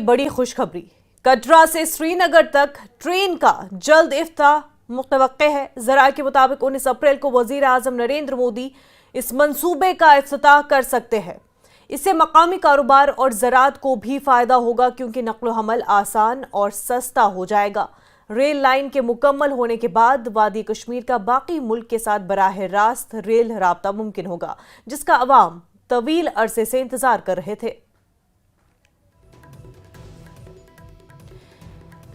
बड़ी खुशखबरी। कटरा से श्रीनगर तक ट्रेन का जल्द इफ्तिताह मुतवक्के है। ज़राए के मुताबिक 19 अप्रैल को वज़ीर आज़म नरेंद्र मोदी इस मंसूबे का इफ्तिताह कर सकते हैं। इससे मकामी कारोबार और ज़राअत को भी फ़ायदा होगा, क्योंकि नक़्ल हमल आसान और सस्ता हो जाएगा। रेल लाइन के मुकम्मल होने के बाद वादी कश्मीर का बाकी मुल्क के साथ बराह रास्त रेल राब्ता मुमकिन होगा, जिसका अवाम तवील अरसे से इंतजार कर रहे थे।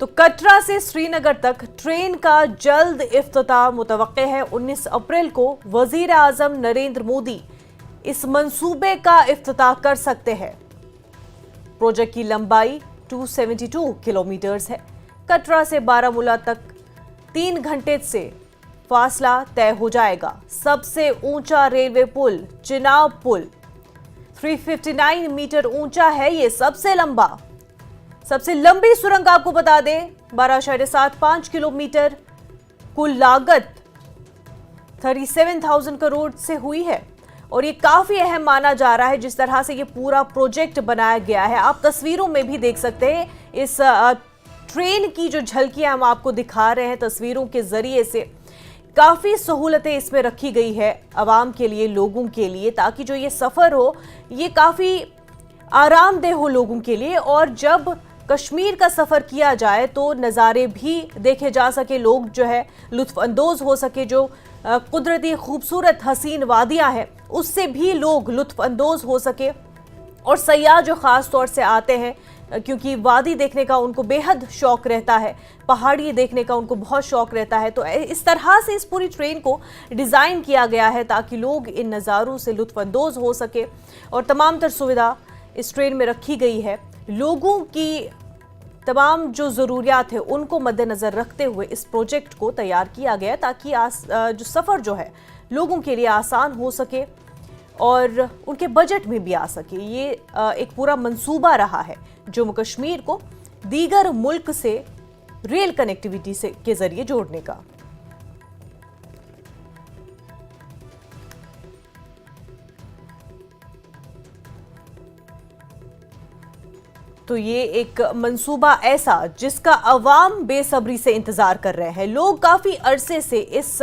तो कटरा से श्रीनगर तक ट्रेन का जल्द इफ्तिताह मुतवक्के है। 19 अप्रैल को वजीर आजम नरेंद्र मोदी इस मंसूबे का इफ्तिताह कर सकते हैं। प्रोजेक्ट की लंबाई 272 किलोमीटर्स है। कटरा से बारामूला तक 3 घंटे से फासला तय हो जाएगा। सबसे ऊंचा रेलवे पुल चिनाब पुल 359 मीटर ऊंचा है। ये सबसे लंबी सुरंग आपको बता दें 12.75 किलोमीटर। कुल लागत 37,000 करोड़ से हुई है और ये काफी अहम माना जा रहा है जिस तरह से ये पूरा प्रोजेक्ट बनाया गया है। आप तस्वीरों में भी देख सकते हैं इस ट्रेन की जो झलकियां हम आपको दिखा रहे हैं तस्वीरों के जरिए से। काफी सहूलतें इसमें रखी गई है आवाम के लिए, लोगों के लिए, ताकि जो ये सफर हो ये काफी आरामदेह हो लोगों के लिए। और जब कश्मीर का सफर किया जाए तो नज़ारे भी देखे जा सके, लोग जो है लुत्फ अंदोज हो सके। जो कुदरती खूबसूरत हसीन वादियां हैं उससे भी लोग लुत्फ अंदोज हो सके। और सयाह जो ख़ास तौर से आते हैं, क्योंकि वादी देखने का उनको बेहद शौक रहता है, पहाड़ी देखने का उनको बहुत शौक रहता है, तो इस तरह से इस पूरी ट्रेन को डिज़ाइन किया गया है ताकि लोग इन नज़ारों से लुत्फ अंदोज हो सके। और तमाम तर सुविधा इस ट्रेन में रखी गई है। लोगों की तमाम जो ज़रूरियात है उनको मद्देनज़र रखते हुए इस प्रोजेक्ट को तैयार किया गया ताकि जो सफ़र जो है लोगों के लिए आसान हो सके और उनके बजट में भी आ सके। ये एक पूरा मंसूबा रहा है जम्मू कश्मीर को दीगर मुल्क से रेल कनेक्टिविटी से के जरिए जोड़ने का। तो ये एक मंसूबा ऐसा जिसका अवाम बेसब्री से इंतजार कर रहे हैं। लोग काफी अरसे से इस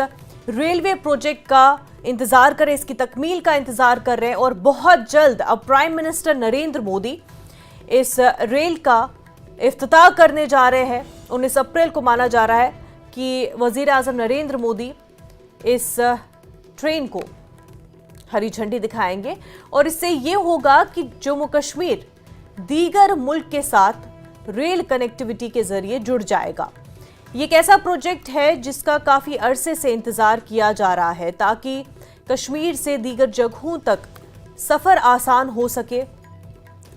रेलवे प्रोजेक्ट का इंतजार कर रहे हैं, इसकी तकमील का इंतजार कर रहे हैं और बहुत जल्द अब प्राइम मिनिस्टर नरेंद्र मोदी इस रेल का इफ्तिताह करने जा रहे हैं। 19 अप्रैल को माना जा रहा है कि वजीर आजम नरेंद्र मोदी इस ट्रेन को हरी झंडी दिखाएंगे और इससे ये होगा कि जम्मू कश्मीर दीगर मुल्क के साथ रेल कनेक्टिविटी के जरिए जुड़ जाएगा। ये एक ऐसा प्रोजेक्ट है जिसका काफी अरसे से इंतजार किया जा रहा है ताकि कश्मीर से दीगर जगहों तक सफर आसान हो सके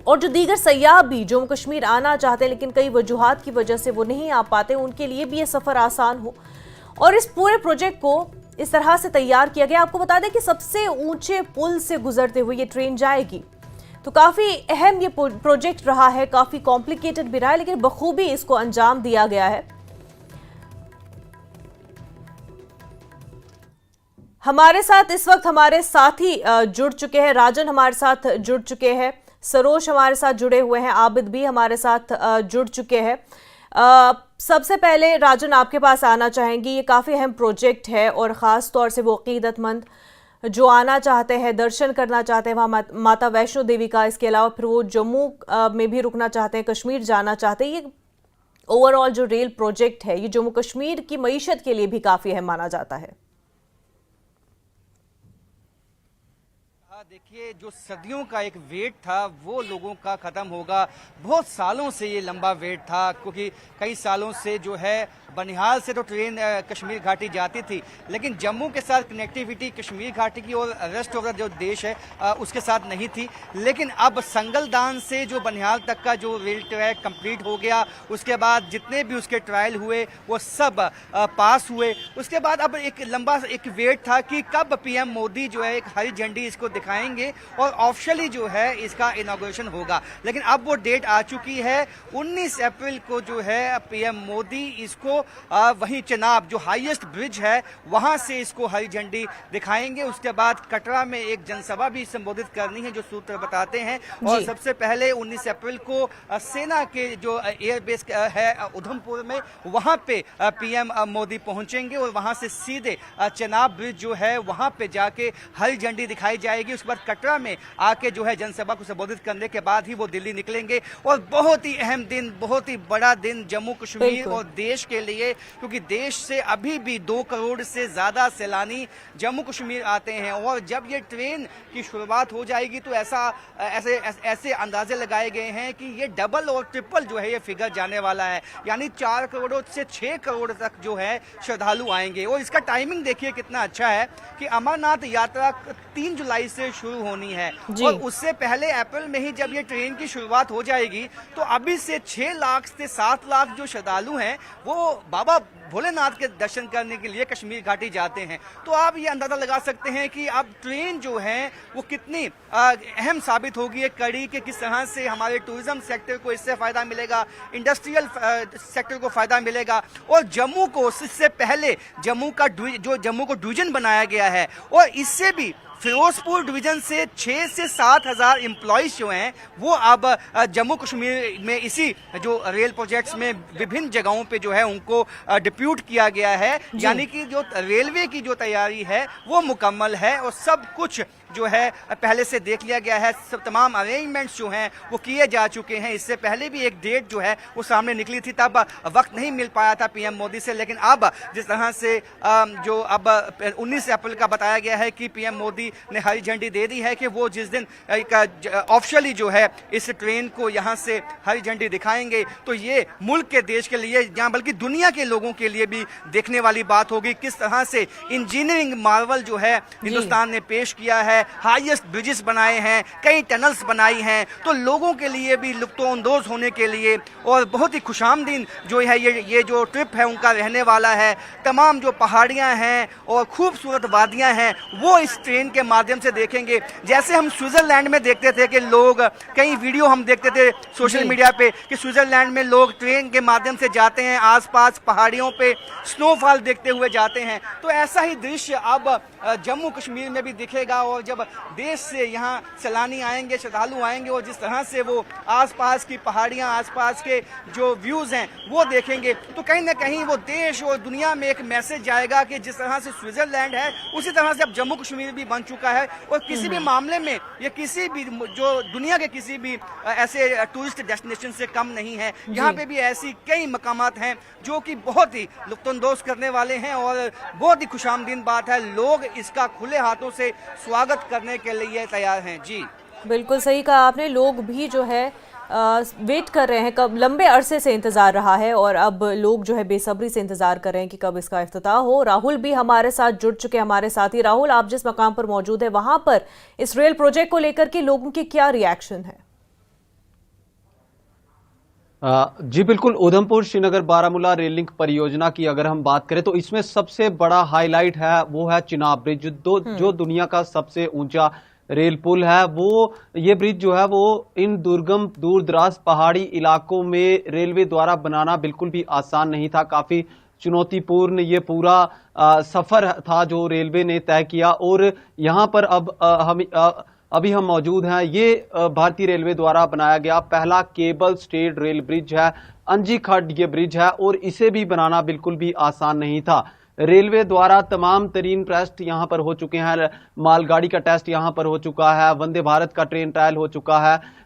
और जो दीगर सयाह भी जम्मू कश्मीर आना चाहते हैं लेकिन कई वजूहात की वजह से वो नहीं आ पाते, उनके लिए भी ये सफर आसान हो। और इस पूरे प्रोजेक्ट को इस तरह से तैयार किया गया। आपको बता दें कि सबसे ऊंचे पुल से गुजरते हुए ये ट्रेन जाएगी। तो काफी अहम ये प्रोजेक्ट रहा है, काफी कॉम्प्लिकेटेड भी रहा है, लेकिन बखूबी इसको अंजाम दिया गया है। हमारे साथ इस वक्त हमारे साथी जुड़ चुके हैं। राजन हमारे साथ जुड़ चुके हैं, सरोज हमारे साथ जुड़े हुए हैं, आबिद भी हमारे साथ जुड़ चुके हैं। सबसे पहले राजन आपके पास आना चाहेंगी। ये काफी अहम प्रोजेक्ट है और खास तौर से वो अकीदतमंद जो आना चाहते हैं, दर्शन करना चाहते हैं वहाँ माता वैष्णो देवी का, इसके अलावा फिर वो जम्मू में भी रुकना चाहते हैं, कश्मीर जाना चाहते हैं। ये ओवरऑल जो रेल प्रोजेक्ट है ये जम्मू कश्मीर की मईशत के लिए भी काफ़ी अहम माना जाता है। देखिए, जो सदियों का एक वेट था वो लोगों का ख़त्म होगा। बहुत सालों से ये लंबा वेट था, क्योंकि कई सालों से जो है बनिहाल से तो ट्रेन कश्मीर घाटी जाती थी, लेकिन जम्मू के साथ कनेक्टिविटी कश्मीर घाटी की और रेस्ट ऑफ द जो देश है उसके साथ नहीं थी। लेकिन अब संगलदान से जो बनिहाल तक का जो रेल ट्रैक कंप्लीट हो गया, उसके बाद जितने भी उसके ट्रायल हुए वो सब पास हुए। उसके बाद अब एक लंबा एक वेट था कि कब पीएम मोदी जो है एक हरी झंडी इसको दिखाएं दिखाएंगे और ऑफिशियली जो है इसका इनॉग्रेशन होगा। लेकिन अब वो डेट आ चुकी है, 19 अप्रैल को जो है पीएम मोदी इसको वहीं चेनाब जो हाईएस्ट ब्रिज है वहां से इसको हरी झंडी दिखाएंगे। उसके बाद कटरा में एक जनसभा भी संबोधित करनी है, जो सूत्र बताते हैं। और सबसे पहले 19 अप्रैल को सेना के जो एयरबेस है उधमपुर में, वहां पे पीएम मोदी पहुंचेंगे और वहां से सीधे चेनाब ब्रिज जो है वहां पे जाके हरी झंडी दिखाई जाएगी। उसके बाद कटरा में आके जो है जनसभा को संबोधित करने के बाद ही वो दिल्ली निकलेंगे। और बहुत ही अहम दिन, बहुत ही बड़ा दिन जम्मू कश्मीर और देश के लिए, क्योंकि देश से अभी भी 2 करोड़ से ज्यादा सैलानी जम्मू कश्मीर आते हैं। और जब ये ट्रेन की शुरुआत हो जाएगी तो ऐसे अंदाजे लगाए गए हैं कि ये डबल और ट्रिपल जो है ये फिगर जाने वाला है, यानी 4 करोड़ से 6 करोड़ तक जो है श्रद्धालु आएंगे। और इसका टाइमिंग देखिए कितना अच्छा है कि अमरनाथ यात्रा 3 जुलाई से शुरू होनी है और उससे पहले अप्रैल में ही जब ये ट्रेन की शुरुआत हो जाएगी तो अभी से 6 लाख से 7 लाख जो श्रद्धालु हैं वो बाबा भोलेनाथ के दर्शन करने के लिए कश्मीर घाटी जाते हैं। तो आप ये अंदाजा लगा सकते हैं कि अब ट्रेन जो है वो कितनी अहम साबित होगी एक कड़ी के, किस तरह से हमारे टूरिज्म सेक्टर को इससे फायदा मिलेगा, इंडस्ट्रियल सेक्टर को फायदा मिलेगा। और जम्मू को इससे पहले जम्मू को डिवीजन बनाया गया है और इससे भी फिरोजपुर डिवीजन से 6 से 7 हजार एम्प्लॉइज जो हैं वो अब जम्मू कश्मीर में इसी जो रेल प्रोजेक्ट्स में विभिन्न जगहों पे जो है उनको डिप्यूट किया गया है। यानी कि जो रेलवे की जो तैयारी है वो मुकम्मल है और सब कुछ जो है पहले से देख लिया गया है। सब तमाम अरेंजमेंट्स जो हैं वो किए जा चुके हैं। इससे पहले भी एक डेट जो है वो सामने निकली थी, तब वक्त नहीं मिल पाया था पीएम मोदी से। लेकिन अब जिस तरह से जो अब 19 अप्रैल का बताया गया है कि पीएम मोदी ने हरी झंडी दे दी है कि वो जिस दिन ऑफिशियली जो है इस ट्रेन को यहाँ से हरी झंडी दिखाएंगे तो ये मुल्क के, देश के लिए, यहाँ बल्कि दुनिया के लोगों के लिए भी देखने वाली बात होगी किस तरह से इंजीनियरिंग मार्वल जो है हिंदुस्तान ने पेश किया है। हाईएस्ट ब्रिजेस बनाए हैं, कई टनल्स बनाई हैं, तो लोगों के लिए भी लुत्फानंदोज होने के लिए और बहुत ही खुशामदीन जो है ये जो ट्रिप है उनका रहने वाला है। तमाम जो पहाड़ियां हैं और खूबसूरत वादियां हैं वो इस ट्रेन के माध्यम से देखेंगे। जैसे हम स्विट्जरलैंड में देखते थे कि लोग, कई वीडियो हम देखते थे सोशल मीडिया पे कि स्विट्जरलैंड में लोग ट्रेन के माध्यम से जाते हैं, आसपास पहाड़ियों पे स्नोफॉल देखते हुए जाते हैं, तो ऐसा ही दृश्य अब जम्मू कश्मीर में भी दिखेगा। और जब देश से यहाँ सैलानी आएंगे, श्रद्धालु आएंगे और जिस तरह से वो आसपास की पहाड़ियाँ, आसपास के जो व्यूज हैं वो देखेंगे तो कहीं ना कहीं वो देश और दुनिया में एक मैसेज जाएगा कि जिस तरह से स्विट्जरलैंड है उसी तरह से अब जम्मू कश्मीर भी बन चुका है। और किसी भी मामले में ये किसी भी जो दुनिया के किसी भी ऐसे टूरिस्ट डेस्टिनेशन से कम नहीं है। यहाँ पे भी ऐसी कई मकामात हैं जो कि बहुत ही लुत्फानंदोज करने वाले हैं और बहुत ही खुशामदीन बात है। लोग इसका खुले हाथों से स्वागत करने के लिए तैयार हैं। जी बिल्कुल सही कहा आपने। लोग भी जो है वेट कर रहे हैं, कब, लंबे अरसे से इंतजार रहा है और अब लोग जो है बेसब्री से इंतजार कर रहे हैं कि कब इसका इफ्तिताह हो। राहुल भी हमारे साथ जुड़ चुके हैं, हमारे साथी। राहुल, आप जिस मकाम पर मौजूद है वहां पर इस रेल प्रोजेक्ट को लेकर के लोगों के क्या रिएक्शन है? जी बिल्कुल, उधमपुर श्रीनगर बारामूला रेल लिंक परियोजना की अगर हम बात करें तो इसमें सबसे बड़ा हाईलाइट है वो है चिनाब ब्रिज, जो दुनिया का सबसे ऊंचा रेल पुल है। वो ये ब्रिज जो है वो इन दुर्गम दूर दराज पहाड़ी इलाकों में रेलवे द्वारा बनाना बिल्कुल भी आसान नहीं था। काफी चुनौतीपूर्ण ये पूरा सफर था जो रेलवे ने तय किया। और यहाँ पर अभी हम मौजूद हैं। ये भारतीय रेलवे द्वारा बनाया गया पहला केबल स्टेड रेल ब्रिज है। अंजी खड्ड ये ब्रिज है और इसे भी बनाना बिल्कुल भी आसान नहीं था। रेलवे द्वारा तमाम तरीन टेस्ट यहाँ पर हो चुके हैं। मालगाड़ी का टेस्ट यहाँ पर हो चुका है, वंदे भारत का ट्रेन ट्रायल हो चुका है।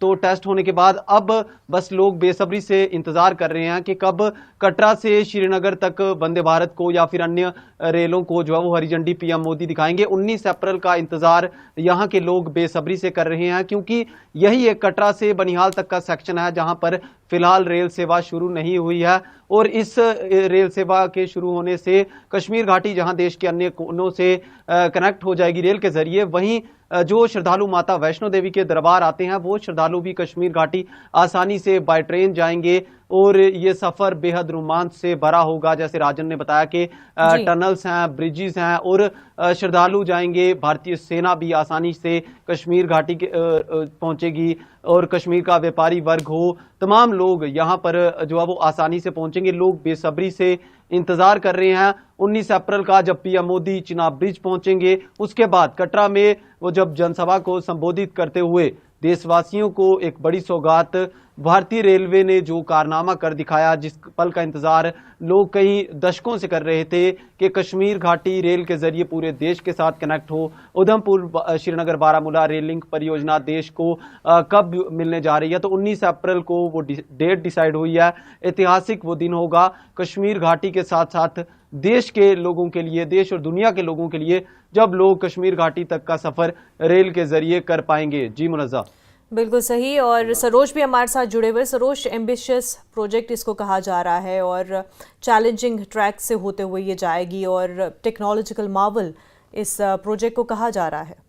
तो टेस्ट होने के बाद अब बस लोग बेसब्री से इंतजार कर रहे हैं कि कब कटरा से श्रीनगर तक वंदे भारत को या फिर अन्य रेलों को जो है वो हरी झंडी पीएम मोदी दिखाएंगे। 19 अप्रैल का इंतजार यहाँ के लोग बेसब्री से कर रहे हैं, क्योंकि यही एक कटरा से बनिहाल तक का सेक्शन है जहां पर फिलहाल रेल सेवा शुरू नहीं हुई है। और इस रेल सेवा के शुरू होने से कश्मीर घाटी जहां देश के अन्य कोनों से कनेक्ट हो जाएगी रेल के जरिए, वहीं जो श्रद्धालु माता वैष्णो देवी के दरबार आते हैं वो श्रद्धालु भी कश्मीर घाटी आसानी से बाय ट्रेन जाएंगे। और ये सफर बेहद रोमांच से भरा होगा। जैसे राजन ने बताया कि टनल्स हैं, ब्रिजेस हैं और श्रद्धालु जाएंगे। भारतीय सेना भी आसानी से कश्मीर घाटी के पहुंचेगी और कश्मीर का व्यापारी वर्ग हो, तमाम लोग यहाँ पर जो है वो आसानी से पहुंचेंगे। लोग बेसब्री से इंतजार कर रहे हैं 19 अप्रैल का, जब पीएम मोदी चिनाब ब्रिज पहुंचेंगे। उसके बाद कटरा में वो जब जनसभा को संबोधित करते हुए देशवासियों को एक बड़ी सौगात, भारतीय रेलवे ने जो कारनामा कर दिखाया, जिस पल का इंतजार लोग कई दशकों से कर रहे थे कि कश्मीर घाटी रेल के जरिए पूरे देश के साथ कनेक्ट हो। उधमपुर श्रीनगर बारामूला रेल लिंक परियोजना देश को कब मिलने जा रही है, तो 19 अप्रैल को वो डेट डिसाइड हुई है। ऐतिहासिक वो दिन होगा कश्मीर घाटी के साथ साथ देश के लोगों के लिए, देश और दुनिया के लोगों के लिए, जब लोग कश्मीर घाटी तक का सफर रेल के जरिए कर पाएंगे। जी मुनज़्ज़ा, बिल्कुल सही। और सरोज भी हमारे साथ जुड़े हुए। सरोज, एम्बिशियस प्रोजेक्ट इसको कहा जा रहा है और चैलेंजिंग ट्रैक से होते हुए ये जाएगी और टेक्नोलॉजिकल मार्वल इस प्रोजेक्ट को कहा जा रहा है।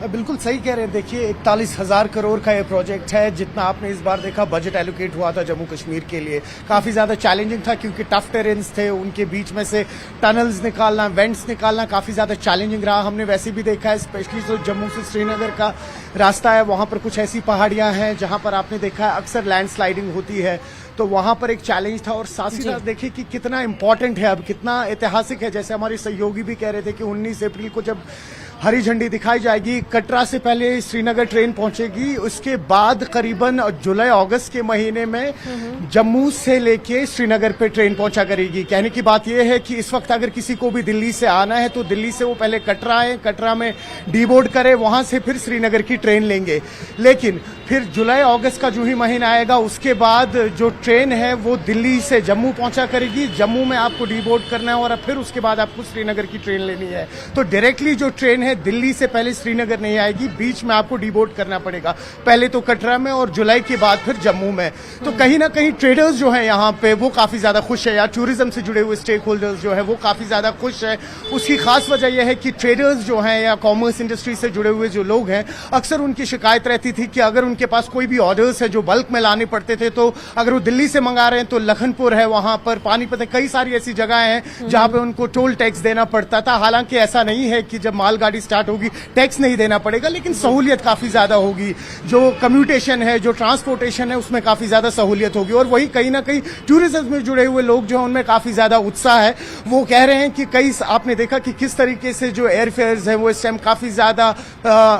बिल्कुल सही कह रहे हैं। देखिए 41,000 करोड़ का ये प्रोजेक्ट है। जितना आपने इस बार देखा बजट एलोकेट हुआ था जम्मू कश्मीर के लिए, काफी ज्यादा चैलेंजिंग था क्योंकि टफ टेरेन्स थे, उनके बीच में से टनल्स निकालना, वेंट्स निकालना काफी ज्यादा चैलेंजिंग रहा। हमने वैसे भी देखा है, स्पेशली जो जम्मू से श्रीनगर का रास्ता है, वहां पर कुछ ऐसी पहाड़ियां हैं जहां पर आपने देखा है अक्सर लैंडस्लाइडिंग होती है, तो वहां पर एक चैलेंज था। और साथ ही साथ देखिए कि कितना इंपॉर्टेंट है, अब कितना ऐतिहासिक है। जैसे हमारे सहयोगी भी कह रहे थे कि 19 अप्रैल को जब हरी झंडी दिखाई जाएगी, कटरा से पहले श्रीनगर ट्रेन पहुंचेगी, उसके बाद करीबन जुलाई अगस्त के महीने में जम्मू से लेके श्रीनगर पे ट्रेन पहुंचा करेगी। कहने की बात यह है कि इस वक्त अगर किसी को भी दिल्ली से आना है तो दिल्ली से वो पहले कटरा आए, कटरा में डीबोर्ड करे, वहां से फिर श्रीनगर की ट्रेन लेंगे। लेकिन फिर जुलाई अगस्त का जो ही महीना आएगा उसके बाद जो ट्रेन है वो दिल्ली से जम्मू पहुंचा करेगी, जम्मू में आपको डीबोर्ड करना है और फिर उसके बाद आपको श्रीनगर की ट्रेन लेनी है। तो डायरेक्टली जो ट्रेन है दिल्ली से पहले श्रीनगर नहीं आएगी, बीच में आपको डीबोर्ड करना पड़ेगा, पहले तो कटरा में और जुलाई के बाद फिर जम्मू में। तो कहीं ना कहीं ट्रेडर्स जो है यहाँ पे वो काफी ज्यादा खुश है, या टूरिज्म से जुड़े हुए स्टेक होल्डर्स जो है वो काफी ज्यादा खुश है। उसकी खास वजह यह है कि ट्रेडर्स जो हैं या कॉमर्स इंडस्ट्री से जुड़े हुए जो लोग हैं, अक्सर उनकी शिकायत रहती थी कि अगर उनके पास कोई भी ऑर्डर्स है जो बल्क में लाने पड़ते थे, तो अगर वो दिल्ली से मंगा रहे हैं तो लखनपुर है, वहां पर पानीपत है, कई सारी ऐसी जगह हैं जहां पे उनको टोल टैक्स देना पड़ता था। हालांकि ऐसा नहीं है कि जब मालगाड़ी स्टार्ट होगी टैक्स नहीं देना पड़ेगा, लेकिन सहूलियत काफी ज्यादा होगी। जो कम्यूटेशन है, जो ट्रांसपोर्टेशन है, उसमें काफी ज्यादा सहूलियत होगी। और वही कहीं ना कहीं टूरिज्म में जुड़े हुए लोग जो हैं उनमें काफी ज्यादा उत्साह है। वो कह रहे हैं कि कई आपने देखा कि किस तरीके से जो एयरफेयर्स हैं वो इस टाइम काफी ज्यादा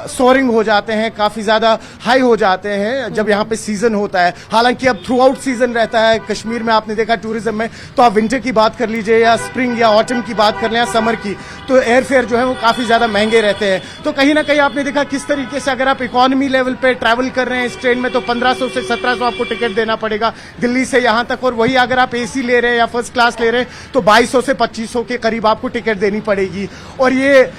सोरिंग हो जाते हैं, काफी ज्यादा हाई हो जाते हैं जब यहाँ पे सीजन होता है। हालांकि अब थ्रू आउट सीजन रहता है कश्मीर में, आपने देखा टूरिज्म में, तो आप विंटर की बात कर लीजिए या स्प्रिंग या ऑटम की बात कर लें या समर की, तो एयरफेयर जो है वो काफी ज्यादा महंगे रहते हैं। तो कहीं ना कहीं आपने देखा किस तरीके से अगर आप इकोनॉमी लेवल पे ट्रैवल कर रहे हैं इस ट्रेन में तो 1500 से 1700 आपको टिकट देना पड़ेगा दिल्ली से यहां तक, और वही अगर आप एसी ले रहे हैं या फर्स्ट क्लास ले रहे हैं तो 2200 से 2500 के करीब आपको टिकट देनी पड़ेगी। और ये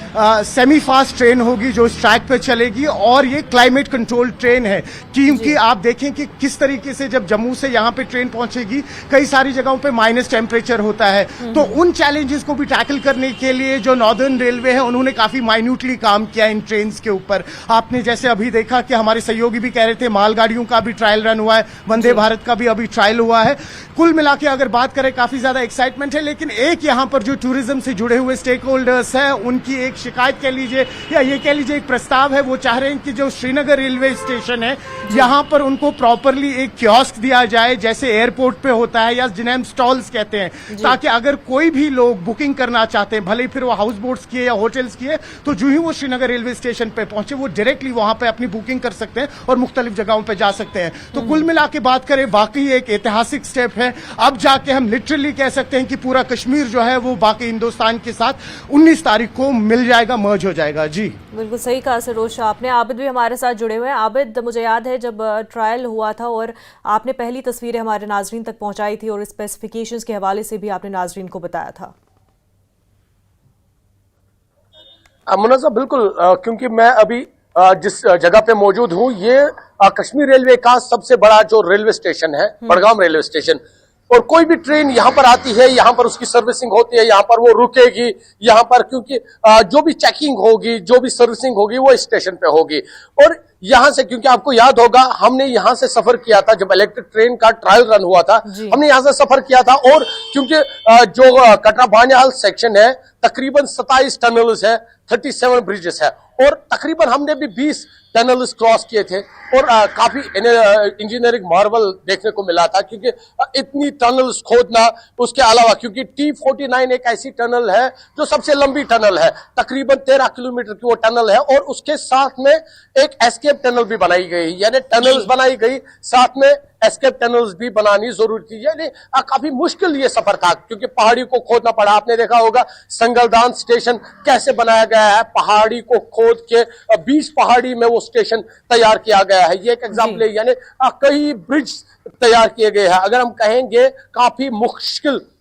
सेमी फास्ट ट्रेन होगी जो इस ट्रैक पे चलेगी, और ये क्लाइमेट कंट्रोल ट्रेन है क्योंकि आप देखें कि किस तरीके से जब जम्मू से यहां पे ट्रेन पहुंचेगी कई सारी जगहों पे माइनस टेम्परेचर होता है। तो उन चैलेंजेस को भी टैकल करने के लिए जो नॉर्दर्न रेलवे है उन्होंने काफी माइन्यूटली काम किया इन ट्रेन के ऊपर। आपने जैसे अभी देखा कि हमारे सहयोगी भी कह रहे थे मालगाड़ियों का भी ट्रायल रन हुआ है, वंदे भारत का भी अभी ट्रायल हुआ है। कुल मिला के अगर बात करें काफी ज्यादा एक्साइटमेंट है। लेकिन एक यहां पर जो टूरिज्म से जुड़े हुए स्टेक होल्डर्स हैं उनकी एक शिकायत कह लीजिए या ये कह लीजिए एक प्रस्ताव है, वो चाह रहे हैं कि जो श्रीनगर रेलवे स्टेशन है यहां पर उनको प्रॉपरली एक कियोस्क दिया जाए जैसे एयरपोर्ट पे होता है, या जिन्हें हम स्टॉल्स कहते हैं, ताकि अगर कोई भी लोग बुकिंग करना चाहते हैं, भले फिर वो हाउस बोट्स की है या होटल्स की है, तो जो ही वो श्रीनगर रेलवे स्टेशन पे पहुंचे वो डायरेक्टली वहां पे अपनी बुकिंग कर सकते हैं और मुख्तलिफ जगहों पे जा सकते हैं। तो कुल मिला के बात करें वाकई एक ऐतिहासिक स्टेप है। अब जाके हम लिटरली कह सकते हैं कि पूरा कश्मीर जो है वो बाकी हिंदुस्तान के साथ 19 तारीख को मिल जाएगा, मर्ज हो जाएगा। जी बिल्कुल सही कहा सरोज आपने। आबिद भी हमारे साथ जुड़े हुए हैं। आबिद, मुझे याद है जब ट्रायल हुआ था और आपने पहली तस्वीरें हमारे नाजरीन तक पहुंचाई थी और स्पेसिफिकेशंस के हवाले से भी आपने नाजरीन को बताया था। मुनज़्ज़ा, बिल्कुल, क्योंकि मैं अभी जिस जगह पे मौजूद हूँ ये कश्मीर रेलवे का सबसे बड़ा जो रेलवे स्टेशन है, बड़गाम रेलवे स्टेशन, और कोई भी ट्रेन यहाँ पर आती है, यहाँ पर उसकी सर्विसिंग होती है, यहाँ पर वो रुकेगी, यहाँ पर क्योंकि जो भी चेकिंग होगी, जो भी सर्विसिंग होगी वो स्टेशन पे होगी। और यहाँ से, क्योंकि आपको याद होगा हमने यहाँ से सफर किया था जब इलेक्ट्रिक ट्रेन का ट्रायल रन हुआ था, हमने यहाँ से सफर किया था। और क्योंकि जो कटरा बानिहाल सेक्शन है तकरीबन 27 टनल्स है, 37 ब्रिजेस है, और तकरीबन हमने भी 20 टनल्स क्रॉस किए थे। और काफी इंजीनियरिंग मार्वल देखने को मिला था, क्योंकि इतनी टनल्स खोदना, उसके अलावा क्योंकि T49 एक ऐसी टनल है जो सबसे लंबी टनल है, तकरीबन 13 किलोमीटर की वो टनल है, और उसके साथ में एक एस्केप टनल भी बनाई गई, यानी टनल्स बनाई गई, साथ में एस्केप टनल्स भी बनानी जरूरी थी। यानी काफी मुश्किल ये सफर था, क्योंकि पहाड़ी को खोदना पड़ा। आपने देखा होगा संगलदान स्टेशन कैसे बनाया गया है, पहाड़ी को खोद के बीच पहाड़ी में वो स्टेशन तैयार किया गया है। ये एक एग्जाम्पल है, यानी कई ब्रिज तैयार किए गए हैं। अगर हम कहेंगे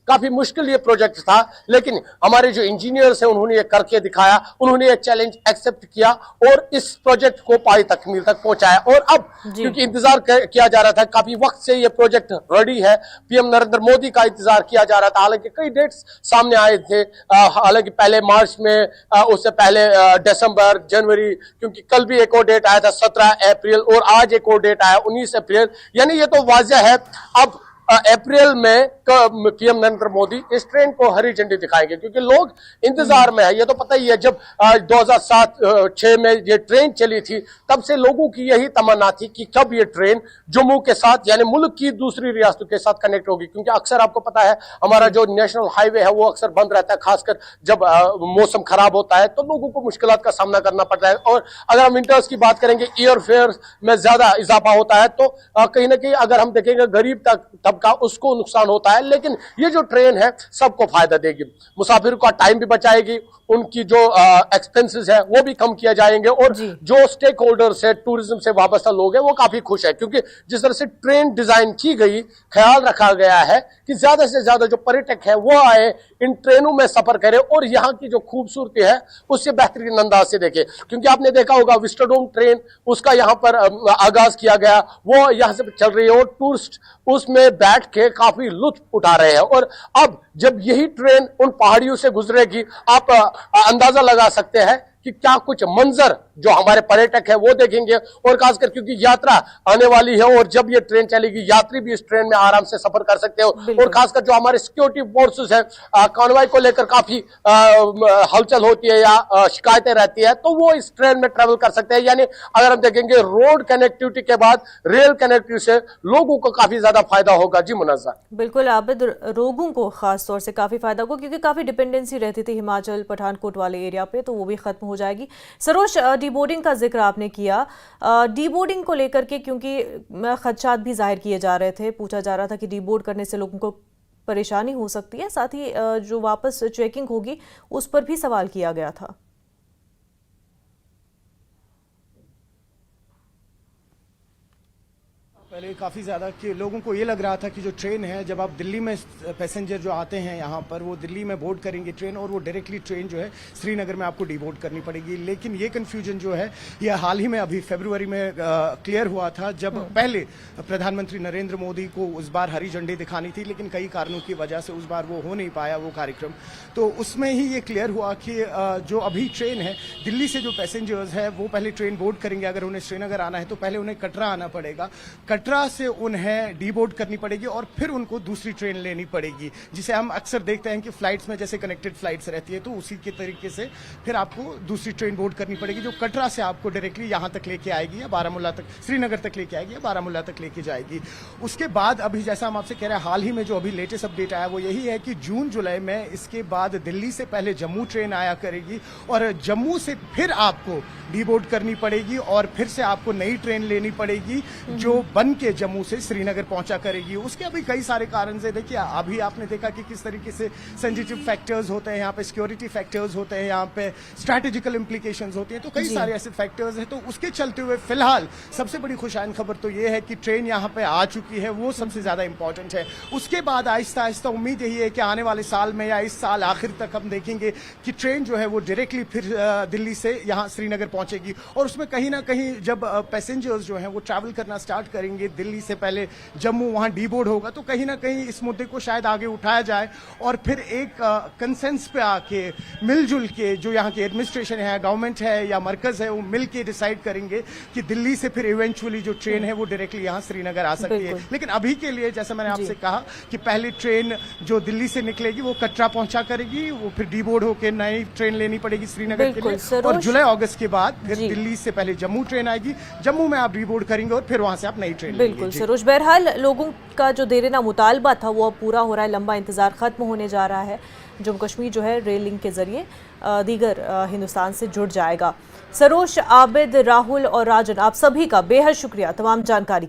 काफी मुश्किल ये प्रोजेक्ट था, लेकिन हमारे जो इंजीनियर्स हैं उन्होंने ये करके दिखाया, उन्होंने ये चैलेंज एक्सेप्ट किया और इस प्रोजेक्ट को पाई तकमील तक पहुंचाया। और अब क्योंकि इंतजार किया जा रहा था, काफी वक्त से ये प्रोजेक्ट रेडी है, पीएम नरेंद्र मोदी का इंतजार किया जा रहा था। हालांकि कई डेट्स सामने आए थे, हालांकि पहले मार्च में, उससे पहले दिसंबर, जनवरी, क्योंकि कल भी एक और डेट आया था 17 अप्रैल, और आज एक और डेट आया 19 अप्रैल। यानी ये तो वाज़ह है अब अप्रैल में पीएम नरेंद्र मोदी इस ट्रेन को हरी झंडी दिखाएंगे, क्योंकि लोग इंतजार में है। ये तो पता ही है, जब 2007-06 में ये ट्रेन चली थी तब से लोगों की यही तमन्ना थी कि कब ये ट्रेन जम्मू के साथ, यानी मुल्क की दूसरी रियासतों के साथ कनेक्ट होगी। क्योंकि अक्सर आपको पता है हमारा जो नेशनल हाईवे है वो अक्सर बंद रहता है, खासकर जब मौसम खराब होता है तो लोगों को मुश्किलात का सामना करना पड़ता है। और अगर हम विंटर्स की बात करेंगे, एयर फेयर में ज्यादा इजाफा होता है, तो कहीं ना कहीं अगर हम देखेंगे गरीब तबका उसको नुकसान होता है। लेकिन ये जो ट्रेन है सबको फायदा देगी, मुसाफिर का टाइम भी बचाएगी, उनकी जो एक्सपेंसेस है वो भी कम किया जाएंगे, और जो स्टेक होल्डर्स है, टूरिज्म से वाबस्ता लोग हैं, वो काफी खुश है। क्योंकि जिस तरह से ट्रेन डिजाइन की गई, ख्याल रखा गया है कि ज्यादा से ज्यादा जो पर्यटक है वो आए, इन ट्रेनों में सफर करें और यहाँ की जो खूबसूरती है उससे बेहतरीन अंदाज से देखे। क्योंकि आपने देखा होगा विस्टाडोम ट्रेन, उसका यहाँ पर आगाज किया गया, वो यहाँ से चल रही है और टूरिस्ट उसमें बैठ के काफी लुत्फ उठा रहे हैं। और अब जब यही ट्रेन उन पहाड़ियों से गुजरेगी, आप अंदाजा लगा सकते हैं कि क्या कुछ मंजर जो हमारे पर्यटक है वो देखेंगे। और खासकर क्योंकि यात्रा आने वाली है और जब ये ट्रेन चलेगी यात्री भी इस ट्रेन में आराम से सफर कर सकते हो। और खासकर जो हमारे सिक्योरिटी फोर्सेस है, कॉन्वॉय को लेकर काफी हलचल होती है या शिकायतें रहती है, तो वो इस ट्रेन में ट्रेवल कर सकते हैं। यानी अगर हम देखेंगे रोड कनेक्टिविटी के बाद रेल कनेक्टिविटी से लोगों को काफी ज्यादा फायदा होगा। जी मुनज़्ज़ा। बिल्कुल आबिद, लोगों को खास तौर से काफी फायदा होगा, क्योंकि काफी डिपेंडेंसी रहती थी हिमाचल पठानकोट वाले एरिया पे, तो वो भी खत्म हो जाएगी। सरोज, डीबोर्डिंग का जिक्र आपने किया, डीबोर्डिंग को लेकर के क्योंकि खदशात भी जाहिर किए जा रहे थे, पूछा जा रहा था कि डीबोर्ड करने से लोगों को परेशानी हो सकती है, साथ ही जो वापस चेकिंग होगी उस पर भी सवाल किया गया था। पहले काफ़ी ज़्यादा कि लोगों को ये लग रहा था कि जो ट्रेन है, जब आप दिल्ली में पैसेंजर जो आते हैं यहाँ पर, वो दिल्ली में बोर्ड करेंगे ट्रेन और वो डायरेक्टली ट्रेन जो है श्रीनगर में आपको डीबोर्ड करनी पड़ेगी। लेकिन ये कन्फ्यूजन जो है ये हाल ही में अभी फरवरी में क्लियर हुआ था, जब पहले प्रधानमंत्री नरेंद्र मोदी को उस बार हरी झंडी दिखानी थी, लेकिन कई कारणों की वजह से उस बार वो हो नहीं पाया वो कार्यक्रम। तो उसमें ही ये क्लियर हुआ कि जो अभी ट्रेन है, दिल्ली से जो पैसेंजर्स है वो पहले ट्रेन बोर्ड करेंगे, अगर उन्हें श्रीनगर आना है तो पहले उन्हें कटरा आना पड़ेगा, कटरा से उन्हें डीबोर्ड करनी पड़ेगी और फिर उनको दूसरी ट्रेन लेनी पड़ेगी, जिसे हम अक्सर देखते हैं कि फ्लाइट्स में जैसे कनेक्टेड फ्लाइट्स रहती है, तो उसी के तरीके से फिर आपको दूसरी ट्रेन बोर्ड करनी पड़ेगी, जो कटरा से आपको डायरेक्टली यहां तक लेके आएगी या बारामूला तक, श्रीनगर तक लेके आएगी या बारामूला तक लेके जाएगी। उसके बाद अभी जैसा हम आपसे कह रहे हैं, हाल ही में जो अभी लेटेस्ट अपडेट आया वो यही है कि जून जुलाई में इसके बाद दिल्ली से पहले जम्मू ट्रेन आया करेगी और जम्मू से फिर आपको डीबोर्ड करनी पड़ेगी और फिर से आपको नई ट्रेन लेनी पड़ेगी जो बन के जम्मू से श्रीनगर पहुंचा करेगी। उसके अभी कई सारे कारण से, देखिए अभी आपने देखा कि किस तरीके से सेंसिटिव फैक्टर्स होते हैं यहाँ पे, सिक्योरिटी फैक्टर्स होते हैं यहाँ पे, स्ट्रैटेजिकल इंप्लीकेशंस होती हैं, तो कई सारे ऐसे फैक्टर्स हैं। तो उसके चलते हुए फिलहाल सबसे बड़ी खुशहाल खबर तो ये है कि ट्रेन यहाँ पे आ चुकी है, वो सबसे ज्यादा इंपॉर्टेंट है। उसके बाद आहिस्ता आहिस्ता उम्मीद यही है कि आने वाले साल में या इस साल आखिर तक हम देखेंगे कि ट्रेन जो है वो डायरेक्टली फिर दिल्ली से यहाँ श्रीनगर पहुंचेगी और उसमें कहीं ना कहीं जब पैसेंजर्स जो हैं वो ट्रैवल करना स्टार्ट करेंगे करेंगे, दिल्ली से पहले जम्मू, वहां डीबोर्ड होगा, तो कहीं ना कहीं इस मुद्दे को शायद आगे उठाया जाए और फिर एक कंसेंस पे आके मिलजुल के जो यहाँ की एडमिनिस्ट्रेशन है, गवर्नमेंट है या मरकज है, वो मिल के डिसाइड करेंगे कि दिल्ली से फिर इवेंचुअली जो ट्रेन है वो डायरेक्टली यहाँ श्रीनगर आ सकती है। लेकिन अभी के लिए जैसा मैंने आपसे कहा कि पहली ट्रेन जो दिल्ली से निकलेगी वो कटरा पहुंचा करेगी, वो फिर डीबोर्ड होकर नई ट्रेन लेनी पड़ेगी श्रीनगर के लिए, और जुलाई अगस्त के बाद फिर दिल्ली से पहले जम्मू ट्रेन आएगी, जम्मू में आप रीबोर्ड करेंगे और फिर वहां से आप नई ट्रेन लेंगे। बिल्कुल सरोज, बहरहाल लोगों का जो देर मुतालबा था वो अब पूरा हो रहा है, लंबा इंतजार खत्म होने जा रहा है। जम्मू कश्मीर जो है रेल लिंक के जरिए दीगर हिंदुस्तान से जुड़ जाएगा। सरोज, आबिद, राहुल और राजन, आप सभी का बेहद शुक्रिया तमाम जानकारी